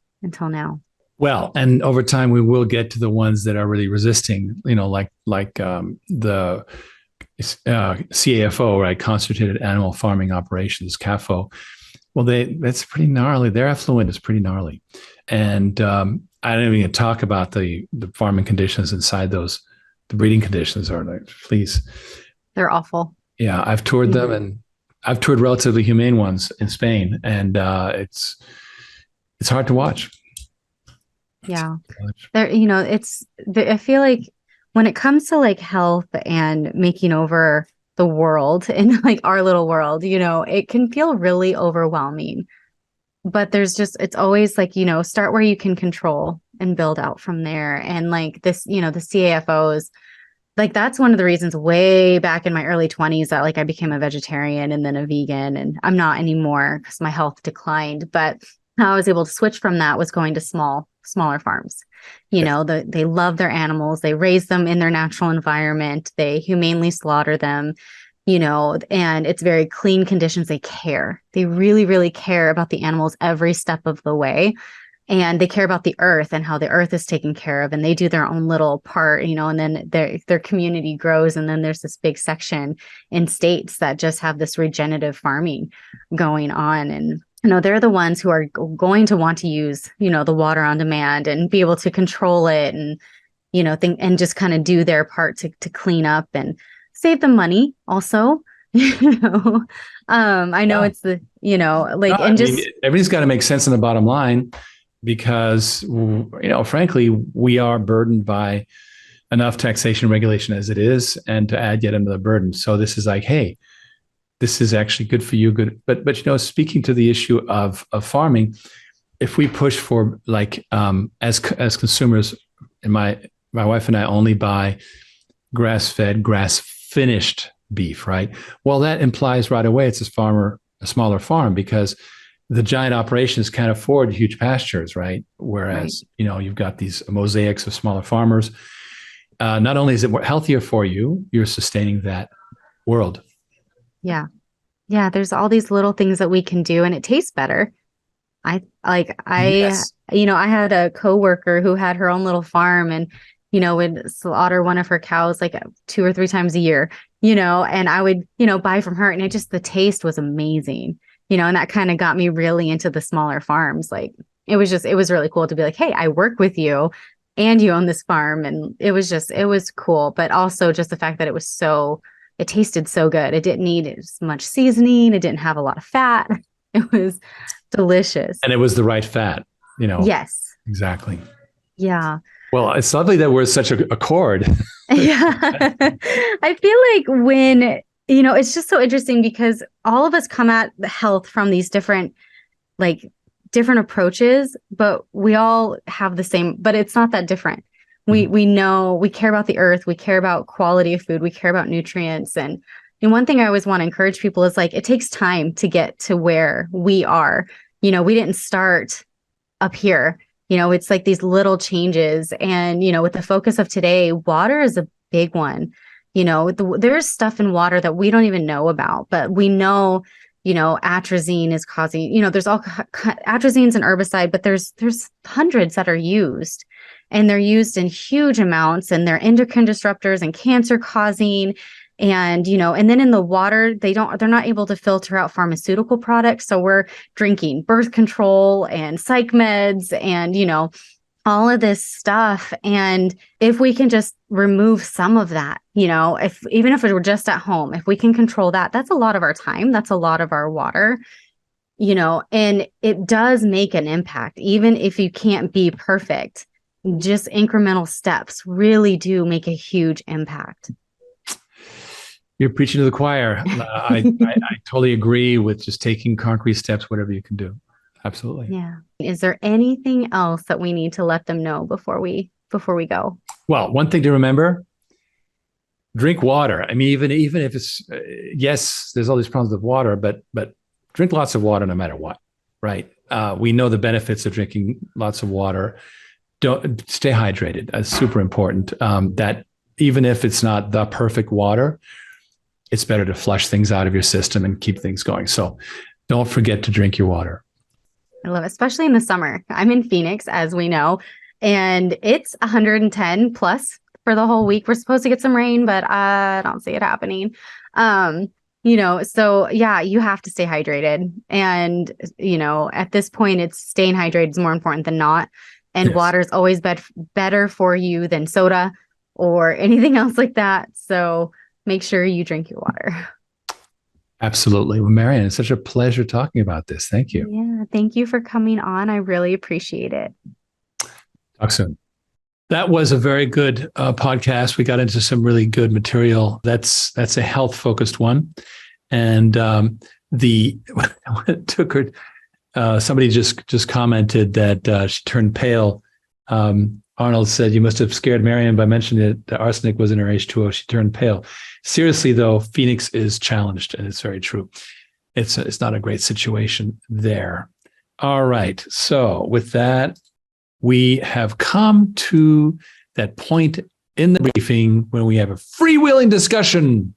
now. Well, and over time we will get to the ones that are really resisting, like the CAFO, right? Concentrated Animal Farming Operations, CAFO. Well, that's pretty gnarly. Their effluent is pretty gnarly. And I don't even talk about the farming conditions inside those, the breeding conditions are like, please. They're awful. Yeah, I've toured them, and I've toured relatively humane ones in Spain, and it's hard to watch. Yeah. There, I feel like when it comes to like health and making over the world in like our little world, it can feel really overwhelming. But it's always like, start where you can control and build out from there. And like this, the CAFOs, like that's one of the reasons way back in my early 20s that like I became a vegetarian and then a vegan, and I'm not anymore because my health declined. But how I was able to switch from that was going to smaller farms. They love their animals. They raise them in their natural environment. They humanely slaughter them, and it's very clean conditions. They care. They really, really care about the animals every step of the way. And they care about the earth and how the earth is taken care of. And they do their own little part, and then their community grows. And then there's this big section in states that just have this regenerative farming going on. And they're the ones who are going to want to use, the water on demand and be able to control it and, and just kind of do their part to clean up and save them money also. I know it's everything's got to make sense in the bottom line, because, frankly, we are burdened by enough taxation and regulation as it is, and to add yet another burden. So this is like, hey, this is actually good for you. Good. But speaking to the issue of farming, if we push for like, as consumers, and my wife and I only buy grass-fed, grass-finished beef, right? Well, that implies right away it's a smaller farm, because the giant operations can't afford huge pastures, right? Whereas, you've got these mosaics of smaller farmers. Not only is it healthier for you, you're sustaining that world. Yeah. Yeah. There's all these little things that we can do, and it tastes better. I had a coworker who had her own little farm and, would slaughter one of her cows like 2 or 3 times a year, and I would, buy from her, and the taste was amazing, and that kind of got me really into the smaller farms. Like it was really cool to be like, hey, I work with you and you own this farm. And it was cool. But also just the fact that it tasted so good. It didn't need as much seasoning. It didn't have a lot of fat. It was delicious. And it was the right fat, Yes. Exactly. Yeah. Well, it's lovely that we're such a accord. Yeah. I feel like when, it's just so interesting because all of us come at health from these different approaches, but we all have the same, but it's not that different. We know we care about the earth. We care about quality of food. We care about nutrients. And one thing I always want to encourage people is like, it takes time to get to where we are. We didn't start up here. It's like these little changes. And, with the focus of today, water is a big one. There's stuff in water that we don't even know about, but we know, atrazine is causing, there's all atrazine's an herbicide, but there's hundreds that are used. And they're used in huge amounts, and they're endocrine disruptors and cancer causing. And, and then in the water, they're not able to filter out pharmaceutical products. So we're drinking birth control and psych meds and, all of this stuff. And if we can just remove some of that, even if it were just at home, if we can control that, that's a lot of our time. That's a lot of our water, and it does make an impact, even if you can't be perfect. Just incremental steps really do make a huge impact. You're preaching to the choir. I totally agree with just taking concrete steps, whatever you can do. Absolutely. Yeah. Is there anything else that we need to let them know before we go? Well, one thing to remember, drink water. I mean, even if it's, yes, there's all these problems with water, but drink lots of water no matter what, right? We know the benefits of drinking lots of water. Don't stay hydrated. That's super important. That even if it's not the perfect water, it's better to flush things out of your system and keep things going. So don't forget to drink your water. I love it, especially in the summer. I'm in Phoenix, as we know, and it's 110 plus for the whole week. We're supposed to get some rain, but I don't see it happening. So yeah, you have to stay hydrated. And, at this point, it's staying hydrated is more important than not. And Yes. water is always better for you than soda or anything else like that. So make sure you drink your water. Absolutely. Well, Marianne, it's such a pleasure talking about this. Thank you. Yeah. Thank you for coming on. I really appreciate it. Talk soon. That was a very good podcast. We got into some really good material. That's a health focused one. And it took her, somebody just commented that she turned pale. Arnold said, you must have scared Marianne by mentioning that arsenic was in her H2O. She turned pale. Seriously, though, Phoenix is challenged, and it's very true. It's not a great situation there. All right. So with that, we have come to that point in the briefing when we have a freewheeling discussion.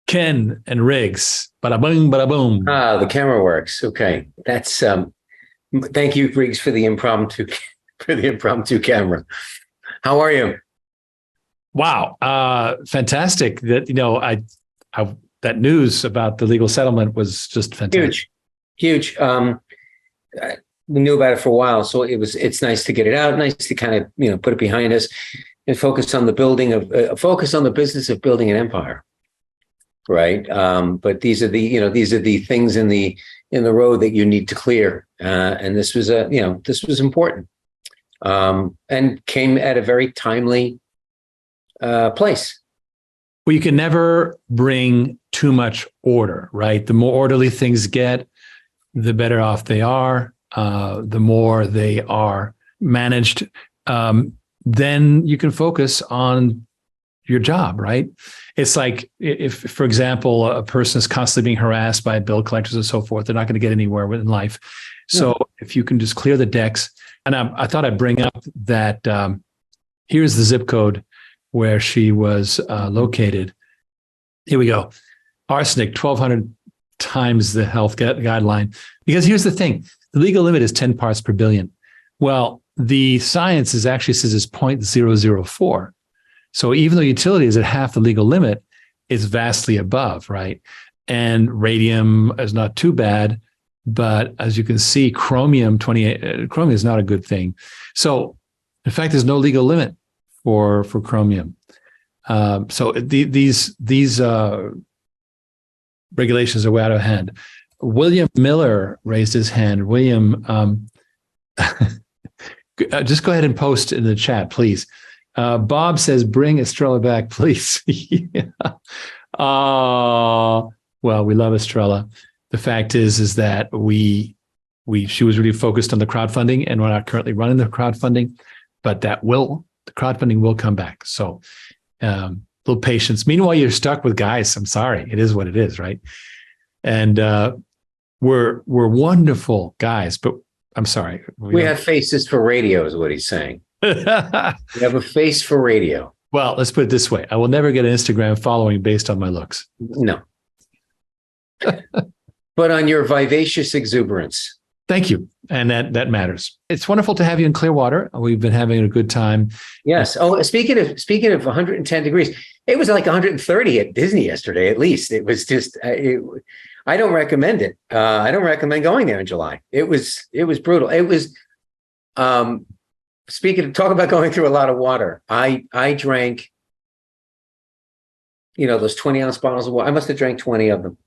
Ken and Riggs, bada boom, bada boom. The camera works. Okay, that's thank you, Riggs, for the impromptu camera. How are you? Wow, fantastic! That that news about the legal settlement was just fantastic. Huge. We knew about it for a while, so it's nice to get it out. Nice to kind of put it behind us and focus on the business of building an empire. Right. But these are the things in the road that you need to clear. And this was important. And came at a very timely place. Well, you can never bring too much order, right? The more orderly things get, the better off they are. The more they are managed, then you can focus on your job, right? It's like if, for example, a person is constantly being harassed by bill collectors and so forth, they're not going to get anywhere in life. So if you can just clear the decks, and I thought I'd bring up that here's the zip code where she was located. Here we go. Arsenic, 1,200 times the health guideline. Because here's the thing, the legal limit is 10 parts per billion. Well, the science actually says it's 0.004. So even though utility is at half the legal limit, it's vastly above, right? And radium is not too bad, but as you can see, chromium is not a good thing. So in fact, there's no legal limit for chromium. So these regulations are way out of hand. William Miller raised his hand. William, just go ahead and post in the chat, please. Bob says, bring Estrella back, please. Yeah. Well, we love Estrella. The fact is that she was really focused on the crowdfunding, and we're not currently running the crowdfunding, but the crowdfunding will come back. So little patience. Meanwhile, you're stuck with guys. I'm sorry. It is what it is, right? And we're wonderful guys, but I'm sorry. We have faces for radio is what he's saying. We have a face for radio. Well, let's put it this way. I will never get an Instagram following based on my looks. No. But on your vivacious exuberance. Thank you. And that matters. It's wonderful to have you in Clearwater. We've been having a good time. Yes. Oh, speaking of 110 degrees, it was like 130 at Disney yesterday, at least. It was just, I don't recommend it. I don't recommend going there in July. It was brutal. It was, talk about going through a lot of water. I drank, those 20-ounce bottles of water. I must have drank 20 of them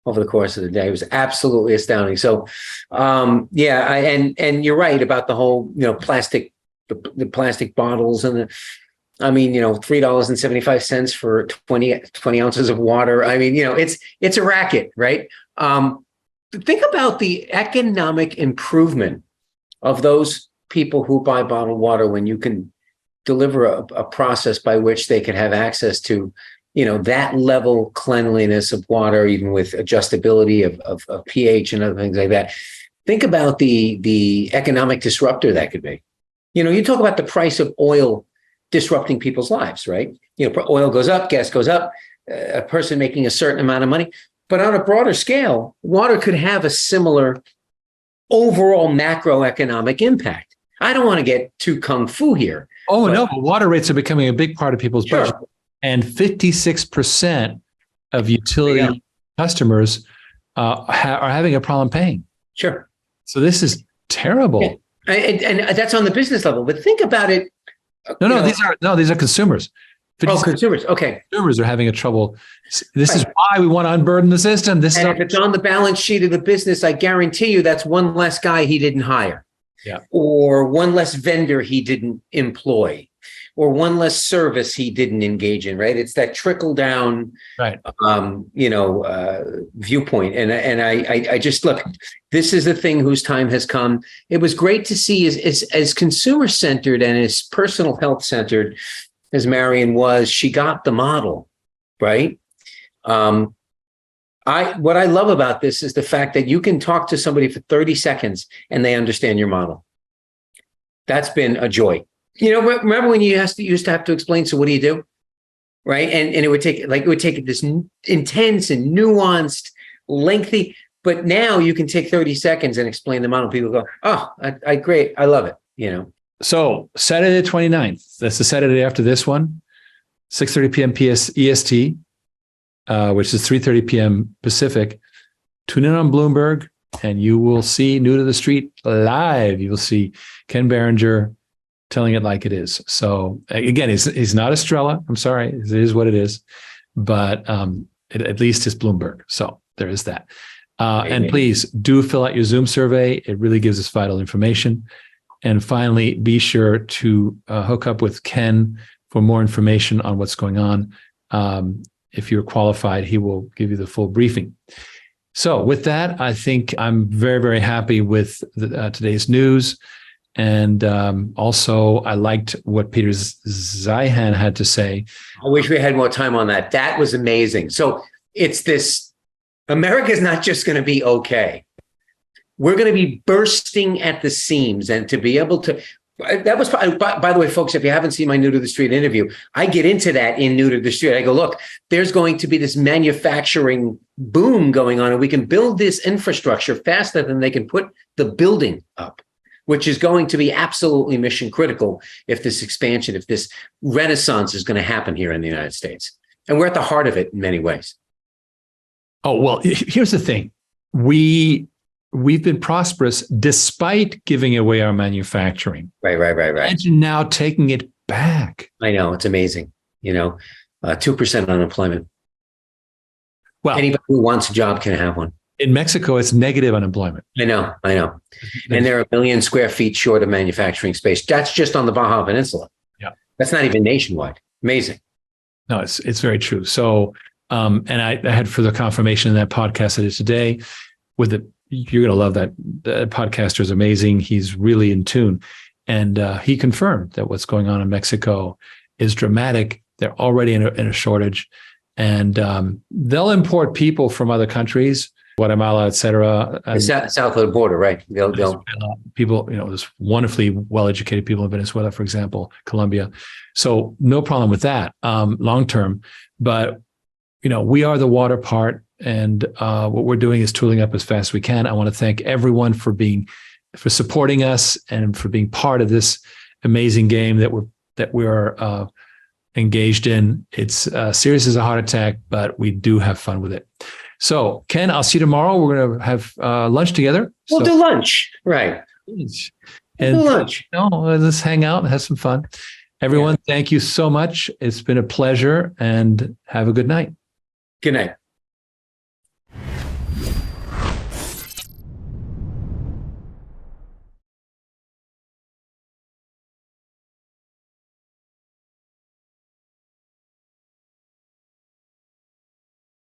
over the course of the day. It was absolutely astounding. So, and you're right about the whole, plastic, the plastic bottles and $3.75 for 20 ounces of water. I mean, it's a racket, right? Think about the economic improvement of those people who buy bottled water when you can deliver a process by which they can have access to that level cleanliness of water, even with adjustability of pH and other things like that. Think about the economic disruptor that could be. You talk about the price of oil disrupting people's lives, right? Oil goes up, gas goes up, a person making a certain amount of money. But on a broader scale, water could have a similar overall macroeconomic impact. I don't want to get too kung fu here. Oh, no, but water rates are becoming a big part of people's budget. And 56% of utility customers are having a problem paying. Sure. So this is terrible. Yeah. And that's on the business level. But think about it. These are consumers. Consumers. Okay. Consumers are having a trouble. This is why we want to unburden the system. If it's on the balance sheet of the business, I guarantee you that's one less guy he didn't hire. Yeah. Or one less vendor he didn't employ, or one less service he didn't engage in, right? It's that trickle down, viewpoint. And I just look, this is the thing whose time has come. It was great to see as consumer centered and as personal health centered as Marion was, she got the model, right? What I love about this is the fact that you can talk to somebody for 30 seconds and they understand your model. That's been a joy. Remember when you used to have to explain, so what do you do? Right. And it would take this intense and nuanced, lengthy, but now you can take 30 seconds and explain the model. People go, oh, great. I love it. So Saturday the 29th, that's the Saturday after this one, 6:30 p.m. EST, which is 3:30 p.m. Pacific. Tune in on Bloomberg and you will see New to the Street live. You will see Ken Berenger telling it like it is. So again, he's not Estrella. I'm sorry. It is what it is. But at least it's Bloomberg. So there is that. And please do fill out your Zoom survey. It really gives us vital information. And finally, be sure to hook up with Ken for more information on what's going on. If you're qualified, he will give you the full briefing. So with that, I think I'm very, very happy with today's news. And also, I liked what Peter Zeihan had to say. I wish we had more time on that. That was amazing. So it's this, America's not just going to be okay. We're going to be bursting at the seams, and to be able to, that was, by the way, folks, if you haven't seen my New to the Street interview, I get into that in New to the Street. I go, look, there's going to be this manufacturing boom going on, and we can build this infrastructure faster than they can put the building up, which is going to be absolutely mission critical if this expansion, if this renaissance is going to happen here in the United States. And we're at the heart of it in many ways. Oh, well, here's the thing. We've been prosperous despite giving away our manufacturing. Right. Imagine now taking it back. I know, it's amazing. 2% unemployment. Well, anybody who wants a job can have one. In Mexico, it's negative unemployment. I know. And they're 1 million square feet short of manufacturing space. That's just on the Baja Peninsula. Yeah. That's not even nationwide. Amazing. No, it's very true. So, and I had further confirmation in that podcast I did today you're going to love that. The podcaster is amazing. He's really in tune. And he confirmed that what's going on in Mexico is dramatic. They're already in a shortage. And they'll import people from other countries, Guatemala, et cetera. South of the border, right? They'll people, there's wonderfully well-educated people in Venezuela, for example, Colombia. So no problem with that long-term. But, we are the water part. And what we're doing is tooling up as fast as we can. I want to thank everyone for supporting us and for being part of this amazing game that we're engaged in. It's serious as a heart attack, but we do have fun with it. So, Ken, I'll see you tomorrow. We're going to have lunch together. We'll do lunch, right? And do lunch. Let's hang out and have some fun. Everyone, Thank you so much. It's been a pleasure, and have a good night. Good night.